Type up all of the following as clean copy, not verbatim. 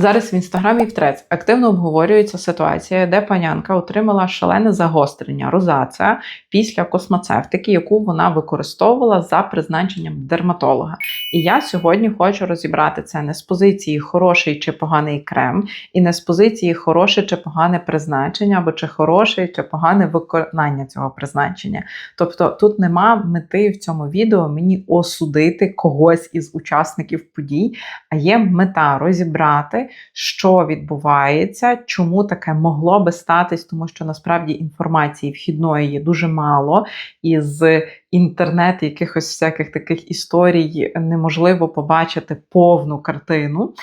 Зараз в Інстаграмі і в Threads активно обговорюється ситуація, де панянка отримала шалене загострення, розацея після космоцевтики, яку вона використовувала за призначенням дерматолога. І я сьогодні хочу розібрати це не з позиції хороший чи поганий крем, і не з позиції хороше чи погане призначення, або чи хороше чи погане виконання цього призначення. Тобто тут нема мети в цьому відео мені осудити когось із учасників подій, а є мета розібрати, що відбувається, чому таке могло би статись, тому що насправді інформації вхідної є дуже мало, і з інтернету якихось всяких таких історій неможливо побачити повну картину,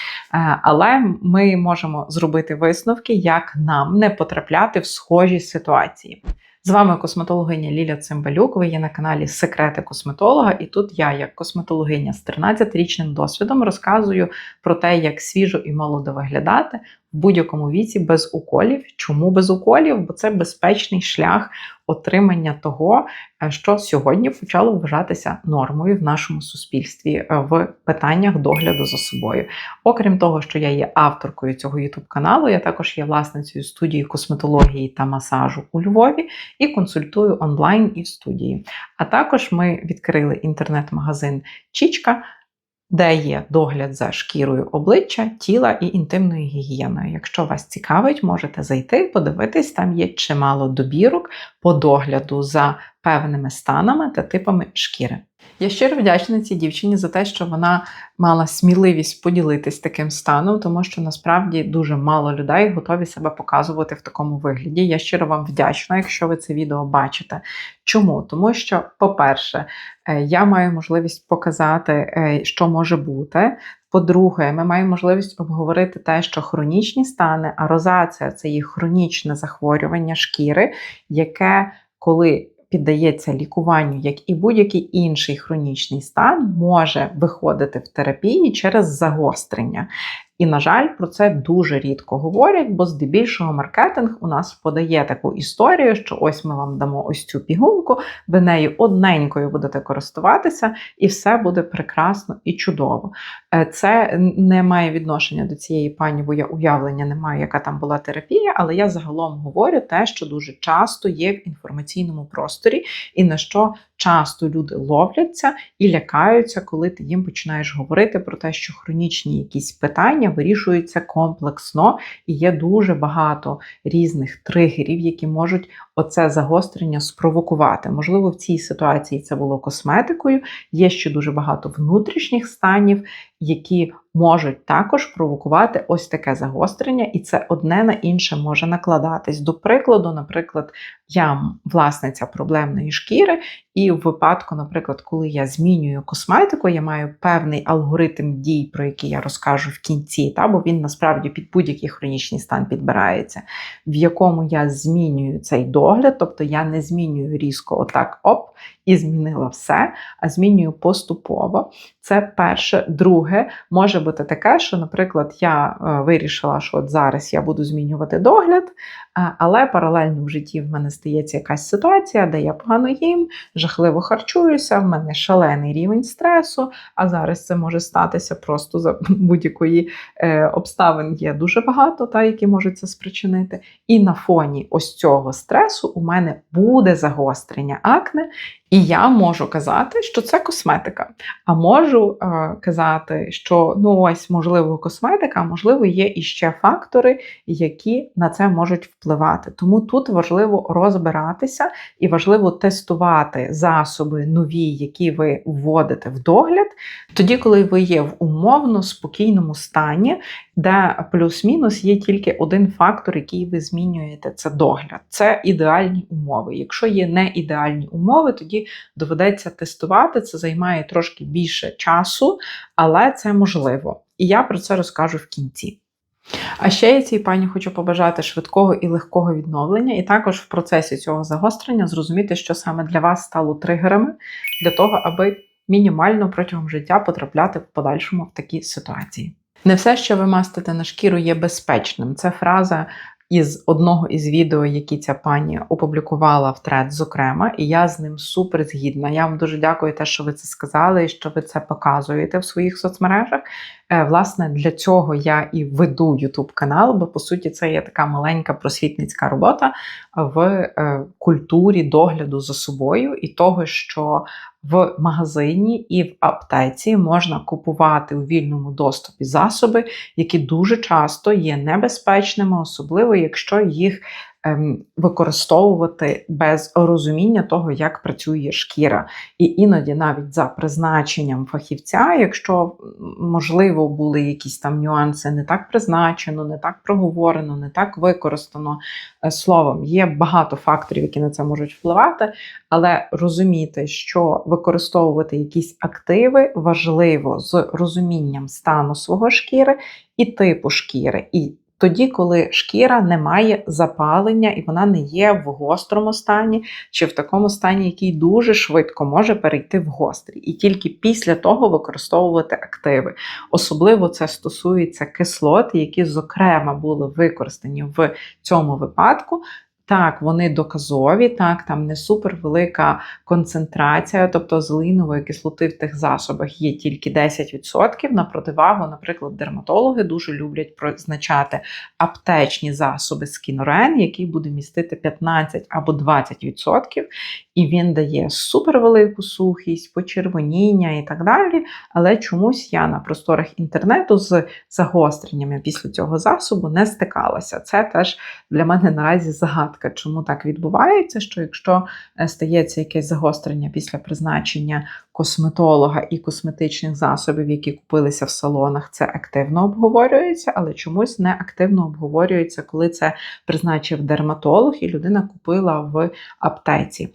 але ми можемо зробити висновки, як нам не потрапляти в схожі ситуації. З вами косметологиня Ліля Цимбалюк, ви є на каналі Секрети косметолога, і тут я, як косметологиня з 13-річним досвідом, розказую про те, як свіжо і молодо виглядати в будь-якому віці без уколів. Чому без уколів? Бо це безпечний шлях отримання того, що сьогодні почало вважатися нормою в нашому суспільстві в питаннях догляду за собою. Окрім того, що я є авторкою цього YouTube-каналу, я також є власницею студії косметології та масажу у Львові і консультую онлайн і в студії. А також ми відкрили інтернет-магазин Чічка, де є догляд за шкірою обличчя, тіла і інтимною гігієною. Якщо вас цікавить, можете зайти, подивитись, там є чимало добірок по догляду за певними станами та типами шкіри. Я щиро вдячна цій дівчині за те, що вона мала сміливість поділитись таким станом, тому що насправді дуже мало людей готові себе показувати в такому вигляді. Я щиро вам вдячна, якщо ви це відео бачите. Чому? Тому що, по-перше, я маю можливість показати, що може бути. По-друге, ми маємо можливість обговорити те, що хронічні стани, а розацея – це є хронічне захворювання шкіри, яке, коли піддається лікуванню, як і будь-який інший хронічний стан, може виходити в терапії через загострення. І, на жаль, про це дуже рідко говорять, бо здебільшого маркетинг у нас подає таку історію, що ось ми вам дамо ось цю пігулку, ви нею одненькою будете користуватися, і все буде прекрасно і чудово. Це не має відношення до цієї пані, бо я уявлення не маю, яка там була терапія, але я загалом говорю те, що дуже часто є в інформаційному просторі, і на що часто люди ловляться і лякаються, коли ти їм починаєш говорити про те, що хронічні якісь питання вирішуються комплексно, і є дуже багато різних тригерів, які можуть оце загострення спровокувати. Можливо, в цій ситуації це було косметикою, є ще дуже багато внутрішніх станів, які можуть також провокувати ось таке загострення, і це одне на інше може накладатись. До прикладу, наприклад, я власниця проблемної шкіри, і в випадку, наприклад, коли я змінюю косметику, я маю певний алгоритм дій, про який я розкажу в кінці, бо він насправді під будь-який хронічний стан підбирається, в якому я змінюю цей догляд, тобто я не змінюю різко отак, і змінила все, а змінюю поступово. Це перше. Друге, може бути таке, що, наприклад, я вирішила, що от зараз я буду змінювати догляд, але паралельно в житті в мене стається якась ситуація, де я погано їм, жахливо харчуюся, в мене шалений рівень стресу, а зараз це може статися просто за будь-якої обставин є дуже багато, які можуть це спричинити. І на фоні ось цього стресу у мене буде загострення акне, і я можу казати, що це косметика. А можу казати, що ось, можливо, косметика, а можливо, є іще фактори, які на це можуть впливати. Тому тут важливо розбиратися і важливо тестувати засоби нові, які ви вводите в догляд, тоді, коли ви є в умовно спокійному стані, де плюс-мінус є тільки один фактор, який ви змінюєте – це догляд. Це ідеальні умови. Якщо є не ідеальні умови, тоді доведеться тестувати, це займає трошки більше часу, але це можливо. І я про це розкажу в кінці. А ще я цій пані хочу побажати швидкого і легкого відновлення, і також в процесі цього загострення зрозуміти, що саме для вас стало тригерами, для того, аби мінімально протягом життя потрапляти в подальшому в такі ситуації. Не все, що ви мастите на шкіру, є безпечним. Це фраза із одного із відео, які ця пані опублікувала в Threads, зокрема, і я з ним супер згідна. Я вам дуже дякую те, що ви це сказали і що ви це показуєте в своїх соцмережах. Власне, для цього я і веду YouTube канал, бо, по суті, це є така маленька просвітницька робота в культурі догляду за собою і того, що в магазині і в аптеці можна купувати у вільному доступі засоби, які дуже часто є небезпечними, особливо якщо їх використовувати без розуміння того, як працює шкіра. І іноді навіть за призначенням фахівця, якщо, можливо, були якісь там нюанси, не так призначено, не так проговорено, не так використано. Словом, є багато факторів, які на це можуть впливати, але розуміти, що використовувати якісь активи важливо з розумінням стану свого шкіри і типу шкіри. І тоді, коли шкіра не має запалення і вона не є в гострому стані, чи в такому стані, який дуже швидко може перейти в гострий. І тільки після того використовувати активи. Особливо це стосується кислот, які, зокрема, були використані в цьому випадку. Так, вони доказові, так, там не супервелика концентрація, тобто азелинової кислоти в тих засобах є тільки 10%. На противагу, наприклад, дерматологи дуже люблять призначати аптечні засоби Skinoren, який буде містити 15 або 20%, і він дає супервелику сухість, почервоніння і так далі, але чомусь я на просторах інтернету з загостреннями після цього засобу не стикалася. Це теж для мене наразі загадка. Чому так відбувається, що якщо стається якесь загострення після призначення косметолога і косметичних засобів, які купилися в салонах, це активно обговорюється, але чомусь не активно обговорюється, коли це призначив дерматолог і людина купила в аптеці.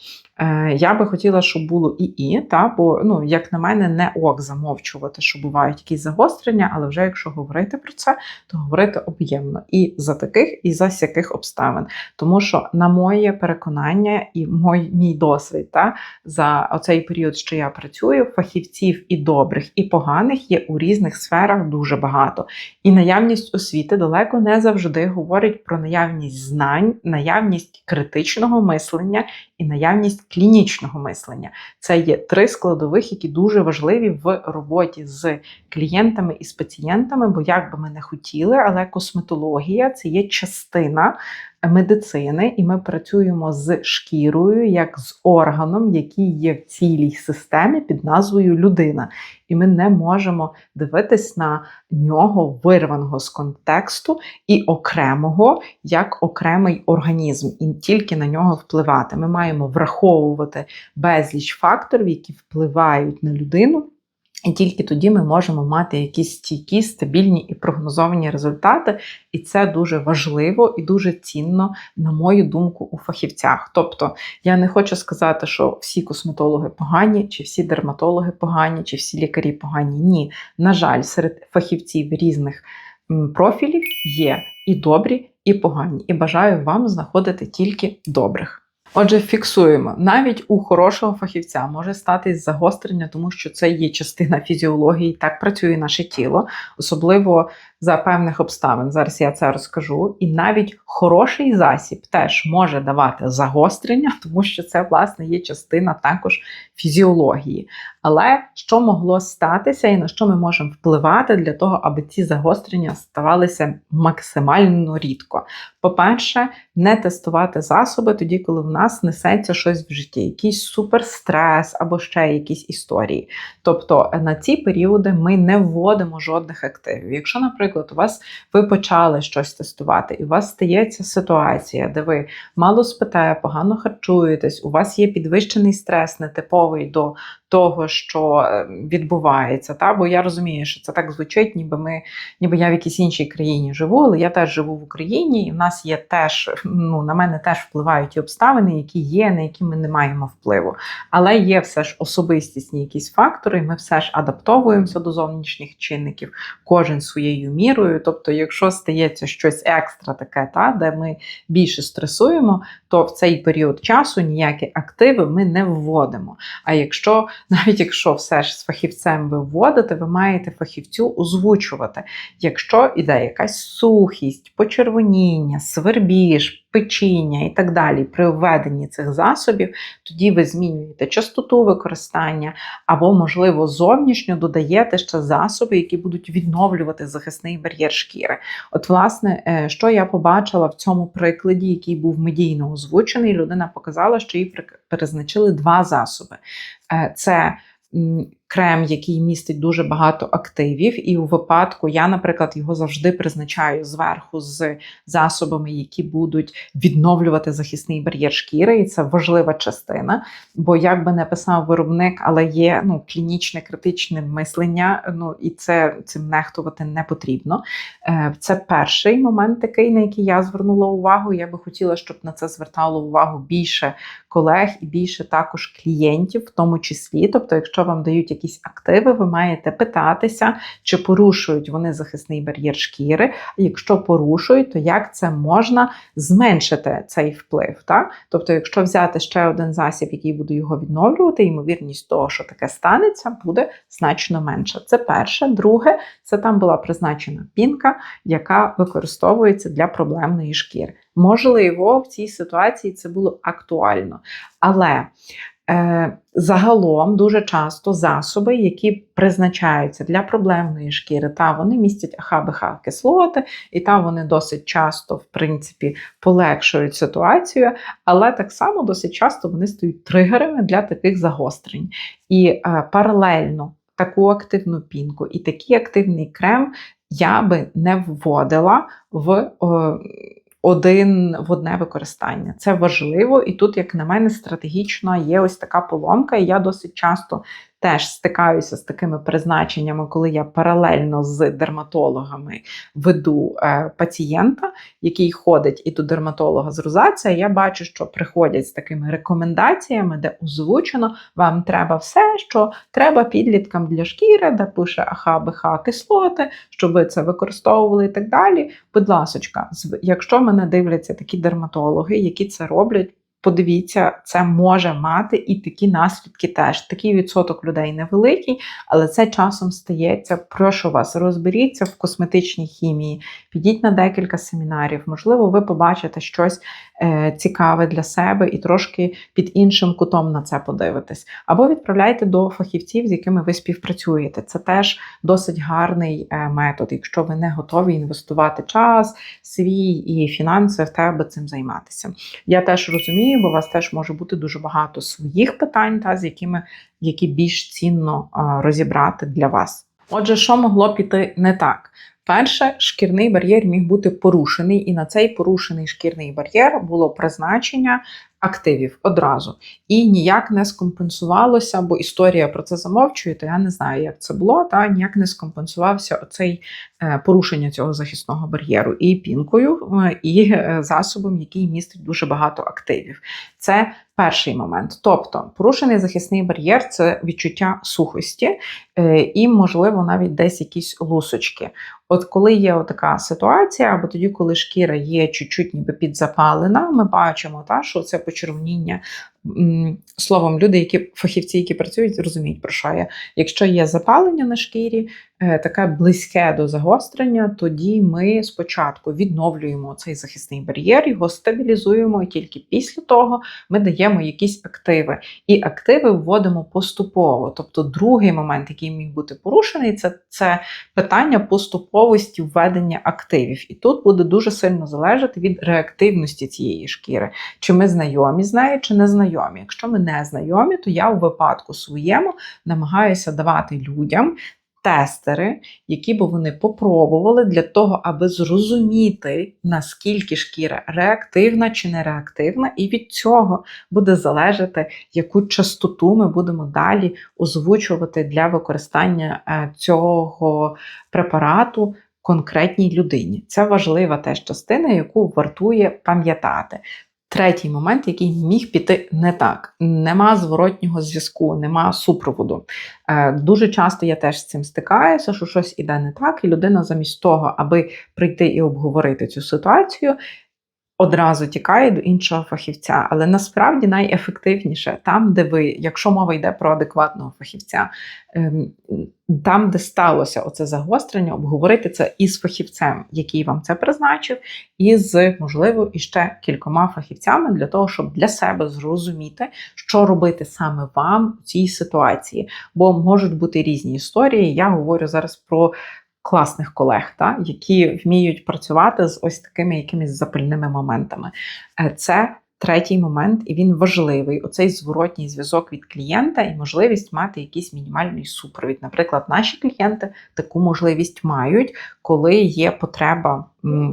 Я би хотіла, щоб було і, бо, як на мене, не ок замовчувати, що бувають якісь загострення, але вже якщо говорити про це, то говорити об'ємно. І за таких, і за сяких обставин. Тому що, на моє переконання і мій досвід, за оцей період, що я працюю, фахівців і добрих, і поганих є у різних сферах дуже багато. І наявність освіти далеко не завжди говорить про наявність знань, наявність критичного мислення і наявність клінічного мислення. Це є 3 складових, які дуже важливі в роботі з клієнтами і з пацієнтами, бо як би ми не хотіли, але косметологія – це є частина медицини, і ми працюємо з шкірою, як з органом, який є в цілій системі під назвою людина. І ми не можемо дивитись на нього вирваного з контексту і окремого, як окремий організм, і тільки на нього впливати. Ми маємо враховувати безліч факторів, які впливають на людину, і тільки тоді ми можемо мати якісь стійкі, стабільні і прогнозовані результати. І це дуже важливо і дуже цінно, на мою думку, у фахівцях. Тобто, я не хочу сказати, що всі косметологи погані, чи всі дерматологи погані, чи всі лікарі погані. Ні. На жаль, серед фахівців різних профілів є і добрі, і погані. І бажаю вам знаходити тільки добрих. Отже, фіксуємо. Навіть у хорошого фахівця може статись загострення, тому що це є частина фізіології, так працює наше тіло, особливо за певних обставин. Зараз я це розкажу. І навіть хороший засіб теж може давати загострення, тому що це, власне, є частина також фізіології. Але що могло статися і на що ми можемо впливати для того, аби ці загострення ставалися максимально рідко? По-перше, не тестувати засоби тоді, коли в нас несеться щось в житті, якийсь суперстрес або ще якісь історії. Тобто на ці періоди ми не вводимо жодних активів. Якщо, наприклад, ви почали щось тестувати, і у вас стається ситуація, де ви мало спите, погано харчуєтесь, у вас є підвищений стрес, нетиповий до того, що відбувається. Бо я розумію, що це так звучить, ніби я в якійсь іншій країні живу, але я теж живу в Україні, і в нас є теж, на мене теж впливають ті обставини, які є, на які ми не маємо впливу. Але є все ж особистісні якісь фактори, і ми все ж адаптовуємося до зовнішніх чинників, кожен своєю мірою. Тобто, якщо стається щось екстра таке, де ми більше стресуємо, то в цей період часу ніякі активи ми не вводимо. А якщо навіть якщо все ж з фахівцем ви вводите, ви маєте фахівцю озвучувати. Якщо іде якась сухість, почервоніння, свербіж, печіння і так далі при введенні цих засобів, тоді ви змінюєте частоту використання або, можливо, зовнішньо додаєте ще засоби, які будуть відновлювати захисний бар'єр шкіри. От, власне, що я побачила в цьому прикладі, який був медійно озвучений, людина показала, що їй призначили 2 засоби. Це крем, який містить дуже багато активів, і у випадку я, наприклад, його завжди призначаю зверху з засобами, які будуть відновлювати захисний бар'єр шкіри, і це важлива частина, бо як би не писав виробник, але є клінічне критичне мислення, і цим нехтувати не потрібно. Це перший момент такий, на який я звернула увагу. Я би хотіла, щоб на це звертало увагу більше колег і більше також клієнтів, в тому числі. Тобто, якщо вам дають якісь активи, ви маєте питатися, чи порушують вони захисний бар'єр шкіри, а якщо порушують, то як це можна зменшити цей вплив. Так? Тобто, якщо взяти ще один засіб, який буде його відновлювати, ймовірність того, що таке станеться, буде значно менша. Це перше. Друге, це там була призначена пінка, яка використовується для проблемної шкіри. Можливо, в цій ситуації це було актуально, але загалом дуже часто засоби, які призначаються для проблемної шкіри, вони містять АХ-БХ-кислоти, і вони досить часто, в принципі, полегшують ситуацію, але так само досить часто вони стають тригерами для таких загострень. І паралельно таку активну пінку і такий активний крем я би не вводила в одне використання. Це важливо, і тут, як на мене, стратегічно є ось така поломка, і я досить часто теж стикаюся з такими призначеннями, коли я паралельно з дерматологами веду пацієнта, який ходить і до дерматолога з розації, я бачу, що приходять з такими рекомендаціями, де озвучено, вам треба все, що треба підліткам для шкіри, де пише АХ-БХ-кислоти, щоб ви це використовували і так далі. Будь ласочка, якщо мене дивляться такі дерматологи, які це роблять, подивіться, це може мати і такі наслідки теж. Такий відсоток людей невеликий, але це часом стається. Прошу вас, розберіться в косметичній хімії, підіть на декілька семінарів, можливо, ви побачите щось цікаве для себе і трошки під іншим кутом на це подивитесь. Або відправляйте до фахівців, з якими ви співпрацюєте. Це теж досить гарний метод, якщо ви не готові інвестувати час, свій і фінанси в те, аби цим займатися. Я теж розумію, бо у вас теж може бути дуже багато своїх питань, які більш цінно розібрати для вас. Отже, що могло піти не так? Перше, шкірний бар'єр міг бути порушений, і на цей порушений шкірний бар'єр було призначення активів одразу. І ніяк не скомпенсувалося, бо історія про це замовчує, то я не знаю, як це було, ніяк не скомпенсувався оцей порушення цього захисного бар'єру і пінкою, і засобом, який містить дуже багато активів. Це перший момент. Тобто, порушений захисний бар'єр – це відчуття сухості і, можливо, навіть десь якісь лусочки. От коли є така ситуація, або тоді, коли шкіра є чуть-чуть ніби підзапалена, ми бачимо, що це почервоніння. Словом, люди, фахівці, які працюють, розуміють, про що я. Якщо є запалення на шкірі, таке близьке до загострення, тоді ми спочатку відновлюємо цей захисний бар'єр, його стабілізуємо, і тільки після того ми даємо якісь активи. І активи вводимо поступово. Тобто другий момент, який міг бути порушений, це питання поступовості введення активів. І тут буде дуже сильно залежати від реактивності цієї шкіри. Чи ми знайомі з нею, чи не знайомі. Якщо ми не знайомі, то я у випадку своєму намагаюся давати людям тестери, які б вони попробували для того, аби зрозуміти, наскільки шкіра реактивна чи не реактивна, і від цього буде залежати, яку частоту ми будемо далі озвучувати для використання цього препарату конкретній людині. Це важлива теж частина, яку вартує пам'ятати. Третій момент, який міг піти не так. Нема зворотнього зв'язку, нема супроводу. Дуже часто я теж з цим стикаюся, що щось іде не так, і людина замість того, аби прийти і обговорити цю ситуацію, одразу тікає до іншого фахівця. Але насправді найефективніше там, де ви, якщо мова йде про адекватного фахівця, там, де сталося оце загострення, обговорити це із фахівцем, який вам це призначив, і з, можливо, іще кількома фахівцями для того, щоб для себе зрозуміти, що робити саме вам у цій ситуації. Бо можуть бути різні історії. Я говорю зараз про класних колег, які вміють працювати з ось такими якимись запальними моментами. Це третій момент, і він важливий. Оцей зворотній зв'язок від клієнта і можливість мати якийсь мінімальний супровід. Наприклад, наші клієнти таку можливість мають, коли є потреба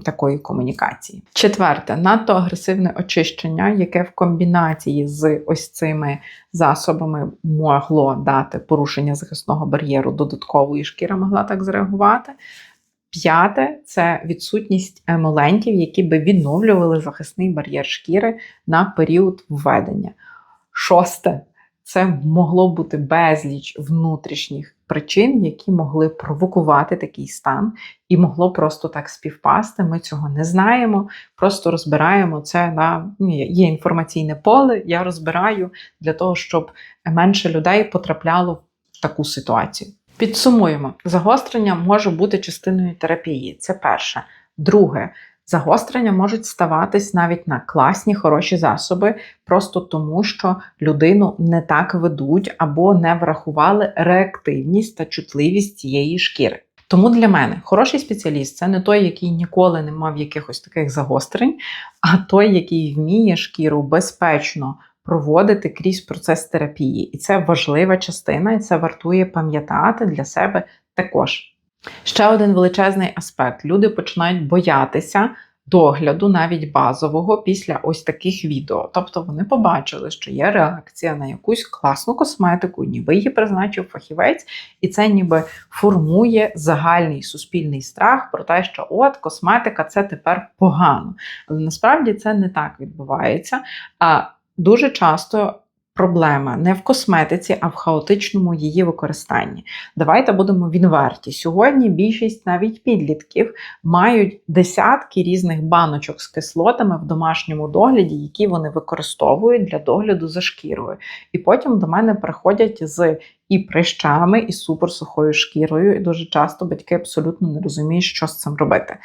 такої комунікації. Четверте, надто агресивне очищення, яке в комбінації з ось цими засобами могло дати порушення захисного бар'єру додаткової, шкіра могла так зреагувати. П'яте – це відсутність емолентів, які би відновлювали захисний бар'єр шкіри на період введення. Шосте – це могло бути безліч внутрішніх причин, які могли провокувати такий стан, і могло просто так співпасти. Ми цього не знаємо, просто розбираємо це є інформаційне поле, я розбираю для того, щоб менше людей потрапляло в таку ситуацію. Підсумуємо. Загострення може бути частиною терапії. Це перше. Друге. Загострення можуть ставатись навіть на класні, хороші засоби, просто тому, що людину не так ведуть або не врахували реактивність та чутливість цієї шкіри. Тому для мене хороший спеціаліст – це не той, який ніколи не мав якихось таких загострень, а той, який вміє шкіру безпечно проводити крізь процес терапії. І це важлива частина, і це вартує пам'ятати для себе також. Ще один величезний аспект. Люди починають боятися догляду, навіть базового, після ось таких відео. Тобто вони побачили, що є реакція на якусь класну косметику, ніби її призначив фахівець, і це ніби формує загальний суспільний страх про те, що от косметика – це тепер погано. Але насправді це не так відбувається. Дуже часто проблема не в косметиці, а в хаотичному її використанні. Давайте будемо відверті. Сьогодні більшість навіть підлітків мають десятки різних баночок з кислотами в домашньому догляді, які вони використовують для догляду за шкірою. І потім до мене приходять з і прищами, і суперсухою шкірою, і дуже часто батьки абсолютно не розуміють, що з цим робити.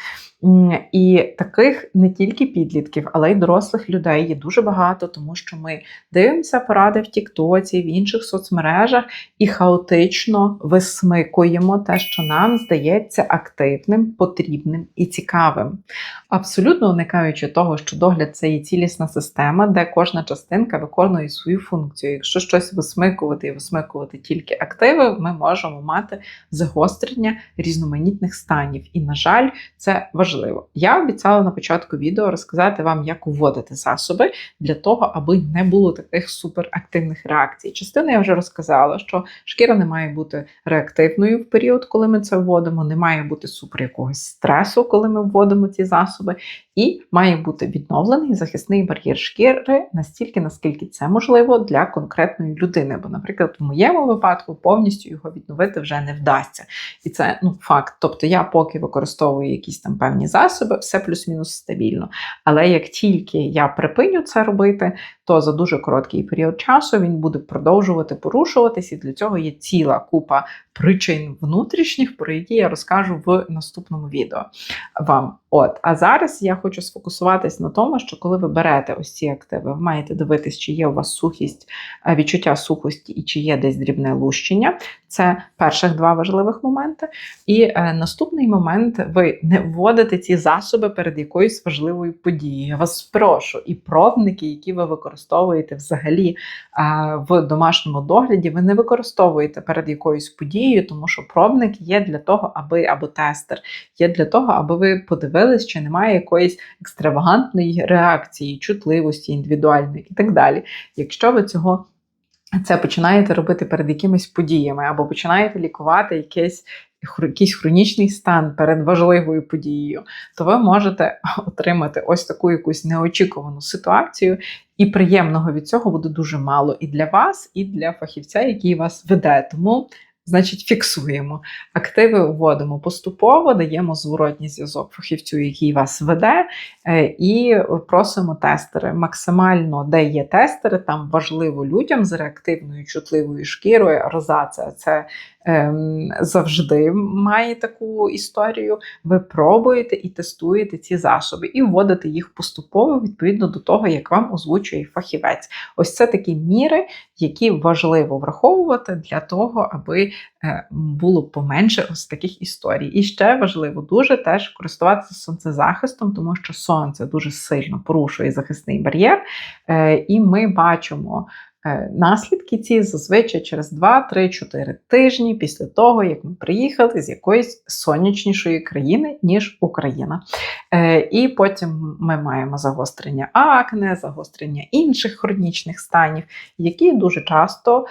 І таких не тільки підлітків, але й дорослих людей є дуже багато, тому що ми дивимося поради в Тіктоці, в інших соцмережах і хаотично висмикуємо те, що нам здається активним, потрібним і цікавим. Абсолютно уникаючи того, що догляд – це є цілісна система, де кожна частинка виконує свою функцію. Якщо щось висмикувати і висмикувати тільки активи, ми можемо мати загострення різноманітних станів. І, на жаль, це важливо. Я обіцяла на початку відео розказати вам, як вводити засоби для того, аби не було таких суперактивних реакцій. Частину я вже розказала, що шкіра не має бути реактивною в період, коли ми це вводимо, не має бути супер якогось стресу, коли ми вводимо ці засоби, і має бути відновлений захисний бар'єр шкіри настільки, наскільки це можливо для конкретної людини. Бо, наприклад, в моєму випадку повністю його відновити вже не вдасться. І це факт. Тобто я поки використовую якісь там певні засоби, все плюс-мінус стабільно. Але як тільки я припиню це робити, то за дуже короткий період часу він буде продовжувати порушуватись, і для цього є ціла купа причин внутрішніх, про які я розкажу в наступному відео вам. А зараз я хочу сфокусуватись на тому, що коли ви берете ось ці активи, ви маєте дивитись, чи є у вас сухість, відчуття сухості і чи є десь дрібне лущення. Це перших два важливих моменти. І наступний момент – ви не вводите ці засоби перед якоюсь важливою подією. Я вас прошу, і пробники, які ви використовуєте взагалі в домашньому догляді, ви не використовуєте перед якоюсь подією, тому що пробник є для того, або тестер, є для того, аби ви подивились, чи немає якоїсь екстравагантної реакції, чутливості індивідуальної і так далі. Якщо ви це починаєте робити перед якимись подіями, або починаєте лікувати якийсь хронічний стан перед важливою подією, то ви можете отримати ось таку якусь неочікувану ситуацію, і приємного від цього буде дуже мало і для вас, і для фахівця, який вас веде. Тому значить фіксуємо. Активи вводимо поступово, даємо зворотній зв'язок фахівцю, який вас веде, і просимо тестери. Максимально, де є тестери, там важливо людям з реактивною чутливою шкірою. Розація – це завжди має таку історію. Ви пробуєте і тестуєте ці засоби, і вводите їх поступово відповідно до того, як вам озвучує фахівець. Ось це такі міри, які важливо враховувати для того, аби було поменше ось таких історій. І ще важливо дуже теж користуватися сонцезахистом, тому що сонце дуже сильно порушує захисний бар'єр, і ми бачимо наслідки ці зазвичай через 2-3-4 тижні після того, як ми приїхали з якоїсь сонячнішої країни, ніж Україна. І потім ми маємо загострення акне, загострення інших хронічних станів, які дуже часто,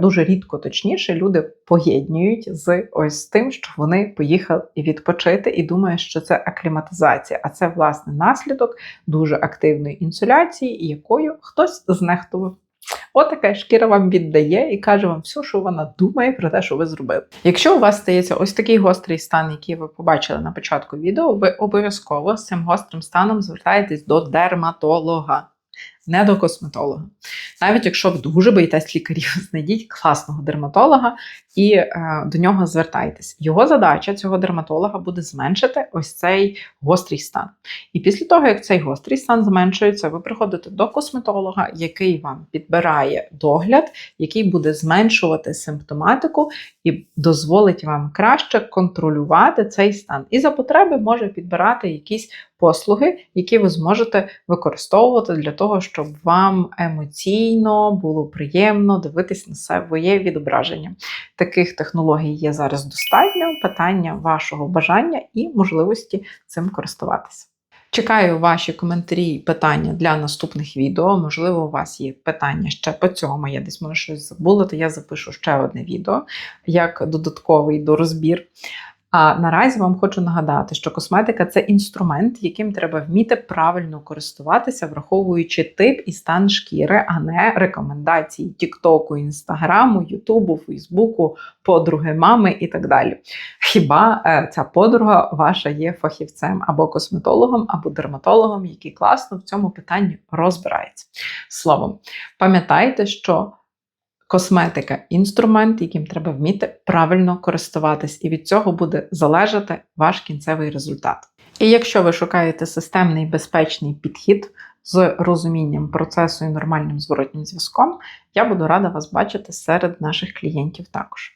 дуже рідко точніше, люди поєднують з ось тим, що вони поїхали відпочити і думають, що це акліматизація, а це, власне, наслідок дуже активної інсоляції, якою хтось знехтував. Отака шкіра вам віддає і каже вам все, що вона думає про те, що ви зробили. Якщо у вас стається ось такий гострий стан, який ви побачили на початку відео, ви обов'язково з цим гострим станом звертаєтесь до дерматолога, не до косметолога. Навіть якщо ви дуже боїтесь лікарів, знайдіть класного дерматолога і до нього звертайтесь. Його задача, цього дерматолога, буде зменшити ось цей гострий стан. І після того, як цей гострий стан зменшується, ви приходите до косметолога, який вам підбирає догляд, який буде зменшувати симптоматику і дозволить вам краще контролювати цей стан. І за потреби може підбирати якісь послуги, які ви зможете використовувати для того, щоб вам емоційно було приємно дивитись на своє відображення. Таких технологій є зараз достатньо, питання вашого бажання і можливості цим користуватися. Чекаю ваші коментарі і питання для наступних відео. Можливо, у вас є питання ще по цьому, я десь може щось забула, то я запишу ще одне відео, як додатковий дорозбір. А наразі вам хочу нагадати, що косметика – це інструмент, яким треба вміти правильно користуватися, враховуючи тип і стан шкіри, а не рекомендації Тіктоку, Інстаграму, Ютубу, Фейсбуку, подруги, мами і так далі. Хіба ця подруга ваша є фахівцем або косметологом, або дерматологом, який класно в цьому питанні розбирається. Словом, пам'ятайте, що косметика – інструмент, яким треба вміти правильно користуватись, і від цього буде залежати ваш кінцевий результат. І якщо ви шукаєте системний безпечний підхід з розумінням процесу і нормальним зворотнім зв'язком, я буду рада вас бачити серед наших клієнтів також.